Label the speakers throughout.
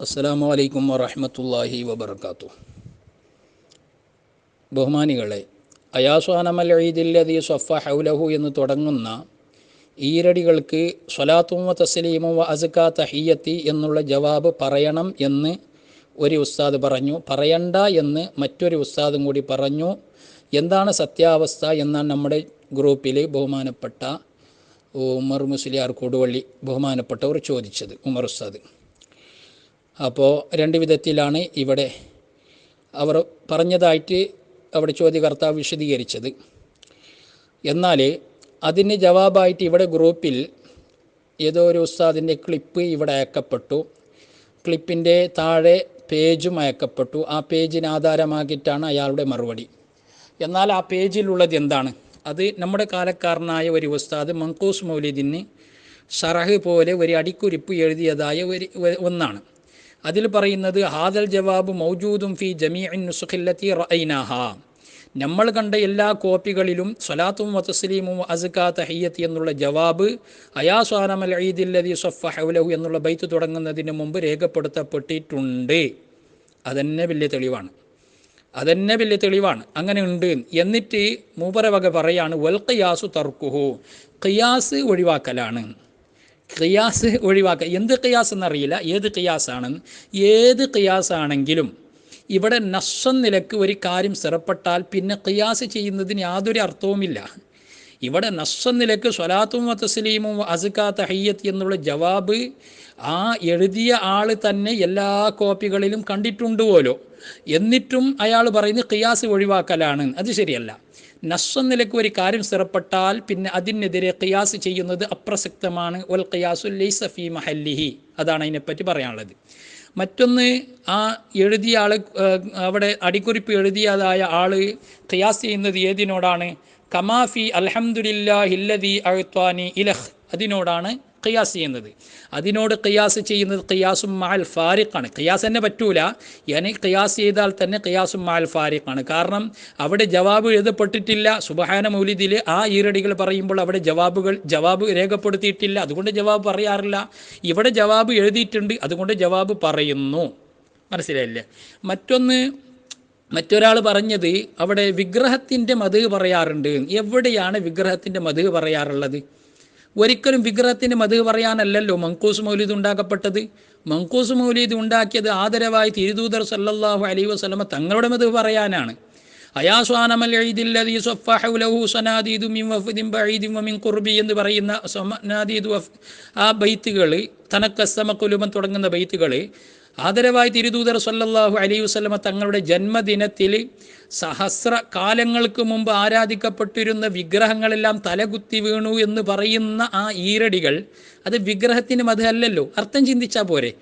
Speaker 1: അസ്സലാമു അലൈക്കും വറഹ്മത്തുള്ളാഹി വബറകാതുഹു. ബഹുമാനികളെ, അയാസ്വാനമൽ ഈദില്ലദീ സഫ ഹൗലഹു എന്ന് തുടങ്ങുന്ന ഈരടികൾക്ക് സ്വലാത്തും വ തസ്ലീമും വ അസ്കാ തഹിയ്യത്തി എന്നുള്ള ജവാബ് പറയണം എന്ന് ഒരു ഉസ്താദ് പറഞ്ഞു, പറയണ്ട എന്ന് മറ്റൊരു ഉസ്താദും കൂടി പറഞ്ഞു. എന്താണ് സത്യാവസ്ഥ എന്നാണ് നമ്മുടെ ഗ്രൂപ്പിൽ ബഹുമാനപ്പെട്ട ഉമർ മുസ്ലിയാർ കൊടുവള്ളി ബഹുമാനപ്പെട്ടവർ ചോദിച്ചത്, ഉമർ ഉസ്താദ്. അപ്പോൾ രണ്ട് വിധത്തിലാണ് ഇവിടെ അവർ പറഞ്ഞതായിട്ട് അവിടെ ചോദ്യകർത്താവ് വിശദീകരിച്ചത്. എന്നാൽ അതിന് ജവാബായിട്ട് ഇവിടെ ഗ്രൂപ്പിൽ ഏതോ ഒരു ഉസ്താദിൻ്റെ ക്ലിപ്പ് ഇവിടെ അയക്കപ്പെട്ടു. ക്ലിപ്പിൻ്റെ താഴെ പേജും അയക്കപ്പെട്ടു. ആ പേജിന് ആധാരമാക്കിയിട്ടാണ് അയാളുടെ മറുപടി. എന്നാൽ ആ പേജിലുള്ളത് എന്താണ്? അത് നമ്മുടെ കാലക്കാരനായ ഒരു ഉസ്താദ് മങ്കൂസ് മൗലിദിന് ഷറഹ് പോലെ ഒരു അടിക്കുറിപ്പ് എഴുതിയതായ ഒന്നാണ്. അതിൽ പറയുന്നത് ഹാദൽ ജവാബ് മൗജൂദും ഫി ജമീഇൻ നുസ്ഖില്ലത്തി റഅയ്നാഹ. നമ്മൾ കണ്ട എല്ലാ കോപ്പികളിലും സ്വലാത്തും വ തസ്ലീമും അസ്കാ തഹിയ്യത്തി എന്നുള്ള ജവാബ് അയാസ്വാനമൽ ഈദില്ലദീ സഫ ഹൗലഹു എന്നുള്ള ബൈത്ത് തുടങ്ങുന്നതിന് മുമ്പ് രേഖപ്പെടുത്തപ്പെട്ടിട്ടുണ്ട്. അതന്നെ വലിയ തെളിവാണ്. അങ്ങനെ ഉണ്ട്. എന്നിട്ട് മൂപ്പര വക പറയാണ് വൽ ഖിയാസു തർക്കുഹു, ഖിയാസ് ഒഴിവാക്കലാണ്. ഖിയാസ് ഒഴിവാക്കുക. എന്ത് ഖിയാസ് എന്നറിയില്ല, ഏത് ഖിയാസാണെങ്കിലും ഇവിടെ നസ്സൻ നിലക്ക് ഒരു കാര്യം സ്ഥിരപ്പെട്ടാൽ പിന്നെ ഖിയാസ് ചെയ്യുന്നതിന് യാതൊരു അർത്ഥവുമില്ല. ഇവിടെ നസ്സൻ നിലക്ക് സ്വലാത്തും വ തസ്ലീമും അസ്കാ തഹിയ്യത്ത് എന്നുള്ള ജവാബ് ആ എഴുതിയ ആൾ തന്നെ എല്ലാ കോപ്പികളിലും കണ്ടിട്ടുണ്ട് പോലോ. എന്നിട്ടും അയാൾ പറയുന്നത് ഖിയാസ് ഒഴിവാക്കലാണ്. അത് ശരിയല്ല. നസ്സൻ നിലക്ക് ഒരു കാര്യം സ്ഥിരപ്പെട്ടാൽ പിന്നെ അതിനെതിരെ ഖിയാസ് ചെയ്യുന്നത് അപ്രസക്തമാണ്. വൽ ഖിയാസു ലൈസ ഫീ മഹല്ലിഹി. അതാണ് അതിനെപ്പറ്റി പറയാനുള്ളത്. മറ്റൊന്ന്, ആ എഴുതിയ ആൾ, അവിടെ അടിക്കുറിപ്പ് എഴുതിയതായ ആൾ ഖിയാസ് ചെയ്യുന്നത് ഏതിനോടാണ്? കമാഫി അൽഹംദുലില്ലാഹില്ലദീ അഅ്താനി ഇലഹ്, അതിനോടാണ് ഖിയാസ് ചെയ്യുന്നത്. അതിനോട് ഖിയാസ് ചെയ്യുന്നത് ഖിയാസും മഅൽ ഫാരിഖാണ്. ഖിയാസ് തന്നെ പറ്റൂല. ഖിയാസ് ചെയ്താൽ തന്നെ ഖിയാസും മഅൽ ഫാരിഖാണ്. കാരണം അവിടെ ജവാബ് എഴുതപ്പെട്ടിട്ടില്ല. സുബ്ഹാന മൗലിദിൽ ആ ഈരടികൾ പറയുമ്പോൾ അവിടെ ജവാബ് രേഖപ്പെടുത്തിയിട്ടില്ല. അതുകൊണ്ട് ജവാബ് പറയാറില്ല. ഇവിടെ ജവാബ് എഴുതിയിട്ടുണ്ട്, അതുകൊണ്ട് ജവാബ് പറയുന്നു. മനസ്സിലായില്ലേ? മറ്റൊരാൾ പറഞ്ഞത് അവിടെ വിഗ്രഹത്തിൻ്റെ മദ്ഹ് പറയാറുണ്ട്. എവിടെയാണ് വിഗ്രഹത്തിൻ്റെ മദ്ഹ് പറയാറുള്ളത്? ഒരിക്കലും വിഗ്രഹത്തിൻ്റെ മദ്ഹ് പറയാനല്ലല്ലോ മങ്കൂസ് മൗലിദ് ഉണ്ടാക്കപ്പെട്ടത്. മങ്കൂസ് മൗലിദ് ഉണ്ടാക്കിയത് ആദരവായി തിരുദൂതർ സല്ലല്ലാഹു അലൈഹി വസല്ലമ തങ്ങളുടെ മദ്ഹ് പറയാനാണ്. അയാസ്വാനമൽ ഈദില്ലദീ സഫ ഹൗലഹു സനാദീദു മിൻ വഫദിൻ ബഈദിൻ വമിൻ ഖുർബി എന്ന് പറയുന്ന സനാദീദു ആ ബൈത്തുകൾ, തനക്കസ്സമഖുലുമൻ തുടങ്ങുന്ന ബൈത്തുകൾ ആദരവായി തിരുദൂതർ സല്ലല്ലാഹു അലൈഹി വസല്ലമ തങ്ങളുടെ ജന്മദിനത്തിൽ സഹസ്ര കാലങ്ങൾക്ക് മുമ്പ് ആരാധിക്കപ്പെട്ടിരുന്ന വിഗ്രഹങ്ങളെല്ലാം തലകുത്തി വീണു എന്ന് പറയുന്ന ആ ഈരടികൾ അത് വിഗ്രഹത്തിൻ്റെ മദ്ഹ് അല്ലല്ലോ. അർത്ഥം ചിന്തിച്ചാൽ പോരെ.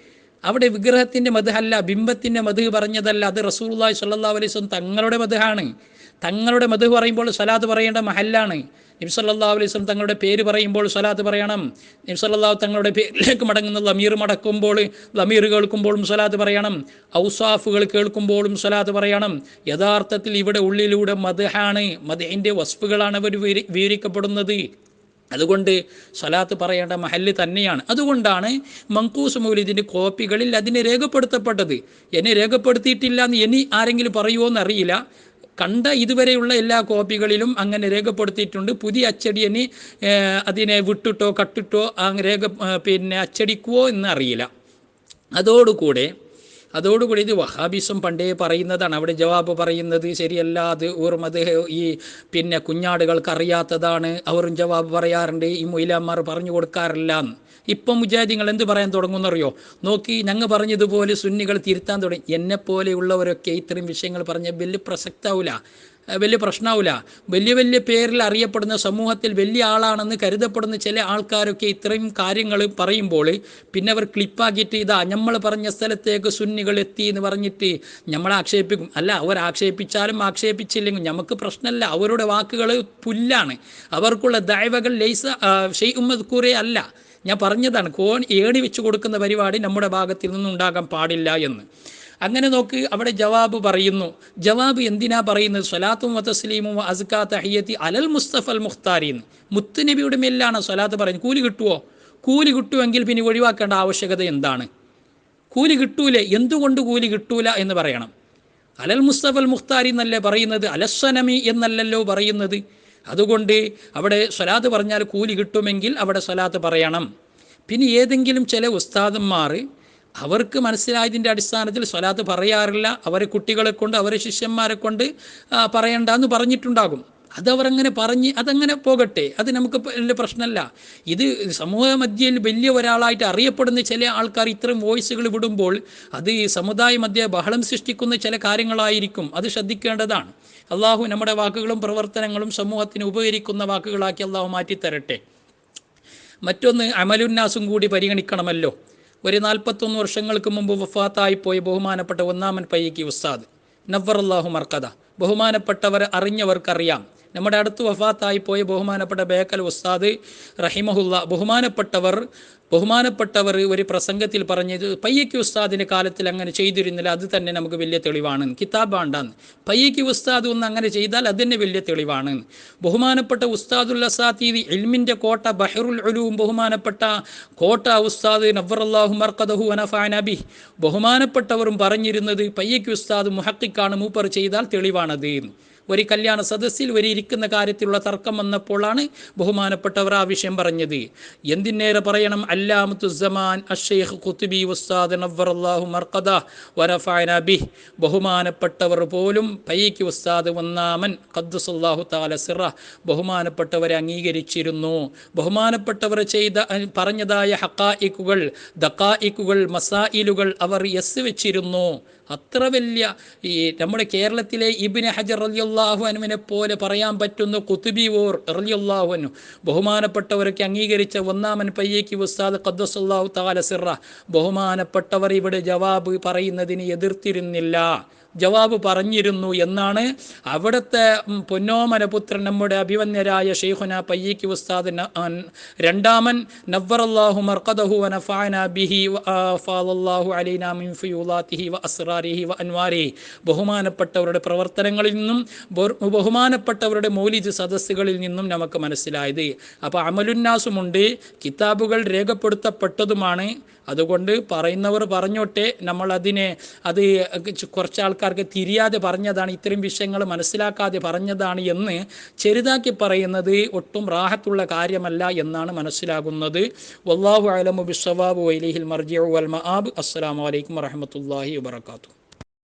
Speaker 1: അവിടെ വിഗ്രഹത്തിൻ്റെ മദ്ഹ് അല്ല, ബിംബത്തിൻ്റെ മദ്ഹ് പറഞ്ഞതല്ല. അത് റസൂലുള്ളാഹി സ്വല്ലല്ലാഹു അലൈഹി വസല്ലം തങ്ങളുടെ മദ്ഹാണ്. തങ്ങളുടെ മദ്ഹ് പറയുമ്പോൾ സ്വലാത്ത് പറയേണ്ട മഹല്ലാണ്. നബി സല്ലല്ലാഹു അലൈഹി വസല്ലം തങ്ങളുടെ പേര് പറയുമ്പോൾ സ്വലാത്ത് പറയണം. നബി സല്ലല്ലാഹു തങ്ങളുടെ പേരിലേക്ക് മടങ്ങുന്ന ലമീർ മടക്കുമ്പോൾ ലമീർ കേൾക്കുമ്പോഴും സ്വലാത്ത് പറയണം. ഔസാഫുകൾ കേൾക്കുമ്പോഴും സ്വലാത്ത് പറയണം. യഥാർത്ഥത്തിൽ ഇവിടെ ഉള്ളിലൂടെ മദ്ഹാണ്, മദ്ഹിൻ്റെ വസ്ഫുകളാണ് അവർ വിവരിക്കപ്പെടുന്നത്. അതുകൊണ്ട് സ്വലാത്ത് പറയേണ്ട മഹല്ല് തന്നെയാണ്. അതുകൊണ്ടാണ് മങ്കൂസ് മൗലിദിൻ്റെ കോപ്പികളിൽ അതിനെ രേഖപ്പെടുത്തപ്പെട്ടത്. എന്നെ രേഖപ്പെടുത്തിയിട്ടില്ല എന്ന് ഇനി ആരെങ്കിലും പറയുമോ എന്നറിയില്ല. കണ്ട ഇതുവരെയുള്ള എല്ലാ കോപ്പികളിലും അങ്ങനെ രേഖപ്പെടുത്തിയിട്ടുണ്ട്. പുതിയ അച്ചടിയന് അതിനെ വിട്ടിട്ടോ കട്ടിട്ടോ അച്ചടിക്കുവോ എന്നറിയില്ല. അതോടുകൂടി ഇത് വഹാബിസം പണ്ടേ പറയുന്നതാണ്. അവിടെ ജവാബ് പറയുന്നത് ശരിയല്ല, അത് ഓർമ്മത് ഈ കുഞ്ഞാടുകൾക്ക് അറിയാത്തതാണ്. അവരും ജവാബ് പറയാറുണ്ട്, ഈ മൊയ്ലാന്മാർ പറഞ്ഞു കൊടുക്കാറില്ല. ഇപ്പം മുജാഹിദീങ്ങൾ എന്ത് പറയാൻ തുടങ്ങുമെന്നറിയോ? നോക്കി, ഞങ്ങൾ പറഞ്ഞതുപോലെ സുന്നികൾ തിരുത്താൻ തുടങ്ങി. എന്നെപ്പോലെയുള്ളവരൊക്കെ ഇത്രയും വിഷയങ്ങൾ പറഞ്ഞ വലിയ വലിയ പ്രശ്നമാവില്ല. വലിയ പേരിൽ അറിയപ്പെടുന്ന, സമൂഹത്തിൽ വലിയ ആളാണെന്ന് കരുതപ്പെടുന്ന ചില ആൾക്കാരൊക്കെ ഇത്രയും കാര്യങ്ങൾ പറയുമ്പോൾ പിന്നെ അവർ ക്ലിപ്പാക്കിയിട്ട് ഇതാ നമ്മൾ പറഞ്ഞ സ്ഥലത്തേക്ക് സുന്നികൾ എത്തി എന്ന് പറഞ്ഞിട്ട് നമ്മളെ ആക്ഷേപിക്കും. അല്ല, അവർ ആക്ഷേപിച്ചാലും ആക്ഷേപിച്ചില്ലെങ്കിലും നമുക്ക് പ്രശ്നമല്ല. അവരുടെ വാക്കുകൾ പുല്ലാണ്. അവർക്കുള്ള ദഅവകൾ ലൈസ ഷൈഉൻ മദ്കൂറേ അല്ല. ഞാൻ പറഞ്ഞതാണ്, ഏണി വെച്ച് കൊടുക്കുന്ന പരിപാടി നമ്മുടെ ഭാഗത്തിൽ നിന്നുണ്ടാകാൻ പാടില്ല എന്ന്. അങ്ങനെ നോക്ക്, അവിടെ ജവാബ് പറയുന്നു. ജവാബ് എന്തിനാ പറയുന്നത്? സ്വലാത്തും വ തസ്ലീമും അസ്കാ തഹിയ്യത്തി അലൽ മുസ്തഫൽ മുഖ്താരിന്ന്, മുത്തുനബിയുടെ മേലാണ് സ്വലാത്ത് പറയുന്നത്. കൂലി കിട്ടുമോ? കൂലി കിട്ടുമെങ്കിൽ പിന്നെ ഒഴിവാക്കേണ്ട ആവശ്യകത എന്താണ്? കൂലി കിട്ടൂലേ? എന്തുകൊണ്ട് കൂലി കിട്ടൂല എന്ന് പറയണം. അലൽ മുസ്തഫൽ മുഖ്താരി എന്നല്ലേ പറയുന്നത്, അലസ്സനമി എന്നല്ലല്ലോ പറയുന്നത്. അതുകൊണ്ട് അവിടെ സ്വലാത്ത് പറഞ്ഞാൽ കൂലി കിട്ടുമെങ്കിൽ അവിടെ സ്വലാത്ത് പറയണം. പിന്നെ ഏതെങ്കിലും ചില ഉസ്താദന്മാർ അവർക്ക് മനസ്സിലായതിൻ്റെ അടിസ്ഥാനത്തിൽ സ്വലാത്ത് പറയാറില്ല, അവരെ കുട്ടികളെ കൊണ്ട് അവരെ ശിഷ്യന്മാരെ കൊണ്ട് പറയണ്ടെന്ന് പറഞ്ഞിട്ടുണ്ടാകും. അതവരങ്ങനെ പറഞ്ഞ് അതങ്ങനെ പോകട്ടെ, അത് നമുക്ക് വലിയ പ്രശ്നമല്ല. ഇത് സമൂഹ മധ്യയിൽ വലിയ ഒരാളായിട്ട് അറിയപ്പെടുന്ന ചില ആൾക്കാർ ഇത്തരം വോയിസുകൾ വിടുമ്പോൾ അത് സമുദായ മധ്യ ബഹളം സൃഷ്ടിക്കുന്ന ചില കാര്യങ്ങളായിരിക്കും, അത് ശ്രദ്ധിക്കേണ്ടതാണ്. അള്ളാഹു നമ്മുടെ വാക്കുകളും പ്രവർത്തനങ്ങളും സമൂഹത്തിന് ഉപകരിക്കുന്ന വാക്കുകളാക്കി അള്ളാഹു മാറ്റിത്തരട്ടെ. മറ്റൊന്ന് അമലുന്നാസും കൂടി പരിഗണിക്കണമല്ലോ. ഒരു 41 വർഷങ്ങൾക്ക് മുമ്പ് വഫാത്തായിപ്പോയ ബഹുമാനപ്പെട്ട ഒന്നാമൻ പയ്യക്കി ഉസ്താദ് നവ്വറല്ലാഹു മർക്കദ, ബഹുമാനപ്പെട്ടവർ അറിഞ്ഞവർക്കറിയാം. നമ്മുടെ അടുത്ത് വഫാത്തായി പോയ ബഹുമാനപ്പെട്ട ബേക്കൽ ഉസ്താദ് റഹിമഹുല്ല, ബഹുമാനപ്പെട്ടവർ ഒരു പ്രസംഗത്തിൽ പറഞ്ഞത് പയ്യക്കി ഉസ്താദിൻ്റെ കാലത്തിൽ അങ്ങനെ ചെയ്തിരുന്നില്ല, അത് തന്നെ നമുക്ക് വലിയ തെളിവാണ്, കിതാബാണ്ടാന്ന്. പയ്യക്കി ഉസ്താദ് ഒന്ന് അങ്ങനെ ചെയ്താൽ അതിന് വലിയ തെളിവാണ്. ബഹുമാനപ്പെട്ട ഉസ്താദുൽ അസാത്തീദി ഇൽമിൻ്റെ കോട്ട ബഹറുൽ ഉലൂം ബഹുമാനപ്പെട്ട കോട്ട ഉസ്താദ് നവ്വറല്ലാഹു മർക്കദഹു വനഫഅന ബിഹി, ബഹുമാനപ്പെട്ടവരും പറഞ്ഞിരുന്നത് പയ്യക്കി ഉസ്താദ് മുഹഖിഖാണ്, മൂപ്പർ ചെയ്താൽ തെളിവാണത്. ഒരു കല്യാണ സദസ്സിൽ ഒരു ഇരിക്കുന്ന കാര്യത്തിലുള്ള തർക്കം വന്നപ്പോഴാണ് ബഹുമാനപ്പെട്ടവർ ആ വിഷയം പറഞ്ഞത്. എന്തിനേറെ പറയണം, അല്ലാമത്തുസ്സമാൻ അഷ്ശൈഖ് ഖുത്ബി ഉസ്താദ് നവ്വറല്ലാഹു മർഖദ വറഫഅന ബിഹി, ബഹുമാനപ്പെട്ടവർ പോലും പയ്യക്കി ഉസ്താദ് ഒന്നാമൻ ഖദ്ദസല്ലാഹു തആല സിറ ബഹുമാനപ്പെട്ടവരെ അംഗീകരിച്ചിരുന്നു. ബഹുമാനപ്പെട്ടവർ പറഞ്ഞതായ ഹഖായിഖുകൾ, ദഖായിഖുകൾ, മസായിലുകൾ അവർ വെച്ചിരുന്നു. അത്ര വലിയ ഈ നമ്മുടെ കേരളത്തിലെ ഇബ്നു ഹജർ റളിയല്ലാഹു അൻഹുവിനെ പോലെ പറയാൻ പറ്റുന്ന ഖുത്ബി റളിയല്ലാഹു അൻഹു ബഹുമാനപ്പെട്ടവരൊക്കെ അംഗീകരിച്ച ഒന്നാമൻ പയ്യക്കി ഉസ്താദ് ഖദ്ദസല്ലാഹു തആല സിറ, ബഹുമാനപ്പെട്ടവർ ഇവിടെ ജവാബ് പറയുന്നതിന് എതിർത്തിരുന്നില്ല, ജവാബ് പറഞ്ഞിരുന്നു എന്നാണ് അവിടുത്തെ പൊന്നോമനപുത്രൻ നമ്മുടെ അഭിവന്യരായ ഷെയ്ഖുന പയ്യക്കി ഉസ്താദ് രണ്ടാമൻ നവ്വറല്ലാഹു മർഖദഹു വനഫഅന ബിഹി വഅഫാദല്ലാഹു അലൈനാ മിൻ ഫിയൂലാത്തിഹി വഅസ്റാരിഹി വഅൻവാരിഹി, ബഹുമാനപ്പെട്ടവരുടെ പ്രവർത്തനങ്ങളിൽ നിന്നും ബഹുമാനപ്പെട്ടവരുടെ മൗലിദ് സദസ്സുകളിൽ നിന്നും നമുക്ക് മനസ്സിലായത്. അപ്പോൾ അമലുന്നാസുമുണ്ട്, കിതാബുകൾ രേഖപ്പെടുത്തപ്പെട്ടതുമാണ്. അതുകൊണ്ട് പറയുന്നവർ പറഞ്ഞോട്ടെ, നമ്മളതിനെ അത് കുറച്ച് ആൾക്കാർക്ക് തിരിയാതെ പറഞ്ഞതാണ്, ഇത്തരം വിഷയങ്ങൾ മനസ്സിലാക്കാതെ പറഞ്ഞതാണ് എന്ന് ചെറുതാക്കി പറയുന്നത് ഒട്ടും റാഹത്തുള്ള കാര്യമല്ല എന്നാണ് മനസ്സിലാകുന്നത്. വല്ലാഹു അലമു ബിസ്സവാബ് വഇലൈഹിൽ മർജിഉ വൽ മആബ്. അസ്സലാമു അലൈക്കും വറഹ്മത്തുള്ളാഹി വബറകാതുഹു.